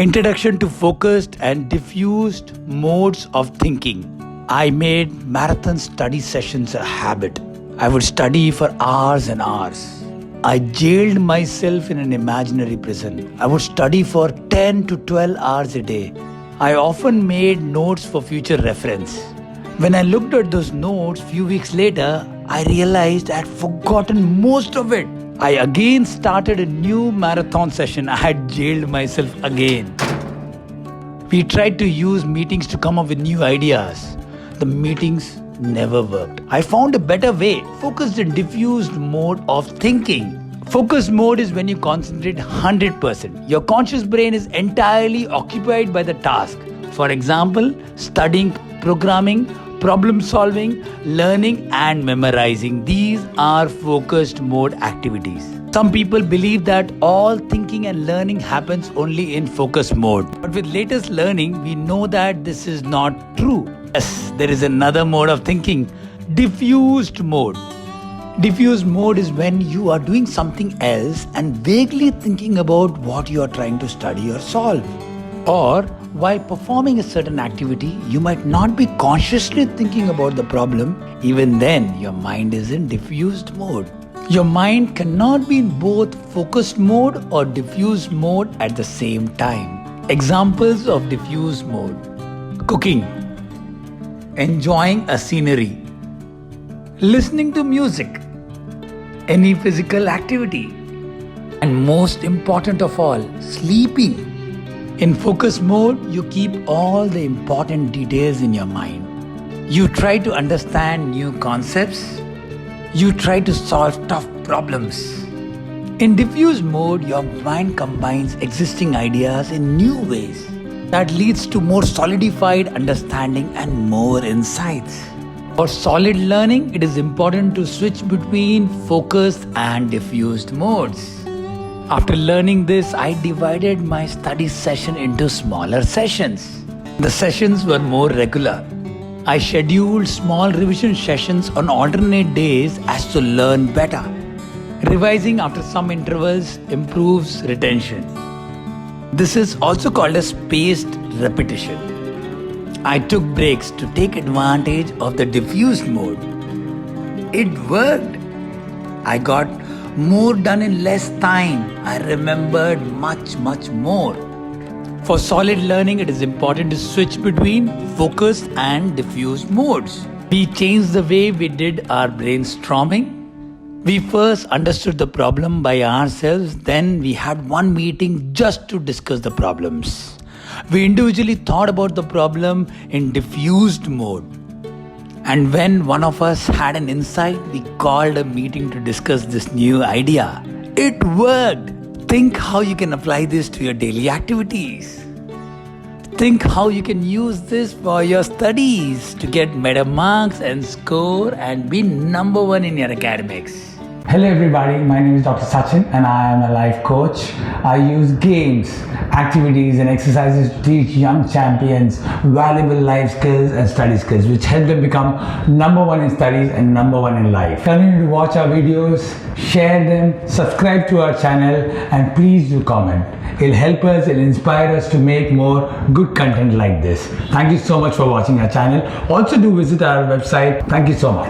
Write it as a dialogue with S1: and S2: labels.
S1: Introduction to focused and diffused modes of thinking. I made marathon study sessions a habit. I would study for hours and hours. I jailed myself in an imaginary prison. I would study for 10 to 12 hours a day. I often made notes for future reference. When I looked at those notes few weeks later, I realized I had forgotten most of it. I again started a new marathon session. I had jailed myself again. We tried to use meetings to come up with new ideas. The meetings never worked. I found a better way, focused and diffused mode of thinking. Focused mode is when you concentrate 100%. Your conscious brain is entirely occupied by the task. For example, studying, programming, problem solving, learning and memorizing. These are focused mode activities. Some people believe that all thinking and learning happens only in focus mode. But with latest learning, we know that this is not true. Yes, there is another mode of thinking, diffused mode. Diffused mode is when you are doing something else and vaguely thinking about what you are trying to study or solve. Or while performing a certain activity, you might not be consciously thinking about the problem. Even then, your mind is in diffused mode. Your mind cannot be in both focused mode or diffused mode at the same time. Examples of diffused mode: cooking, enjoying a scenery, listening to music, any physical activity, and most important of all, sleeping. In focus mode, you keep all the important details in your mind. You try to understand new concepts. You try to solve tough problems. In diffuse mode, your mind combines existing ideas in new ways. That leads to more solidified understanding and more insights. For solid learning, it is important to switch between focused and diffused modes. After learning this, I divided my study session into smaller sessions. The sessions were more regular. I scheduled small revision sessions on alternate days as to learn better. Revising after some intervals improves retention. This is also called a spaced repetition. I took breaks to take advantage of the diffused mode. It worked. I got more done in less time. I remembered much more. For solid learning, it is important to switch between focused and diffused modes. We changed the way we did our brainstorming. We first understood the problem by ourselves, then we had one meeting just to discuss the problems. We individually thought about the problem in diffused mode. And when one of us had an insight, we called a meeting to discuss this new idea. It worked. Think how you can apply this to your daily activities. Think how you can use this for your studies to get better marks and score and be number one in your academics.
S2: Hello everybody, my name is Dr. Sachin and I am a life coach. I use games, activities and exercises to teach young champions valuable life skills and study skills which help them become number one in studies and number one in life. Continue to watch our videos, share them, subscribe to our channel and please do comment. It'll help us, it'll inspire us to make more good content like this. Thank you so much for watching our channel. Also do visit our website. Thank you so much.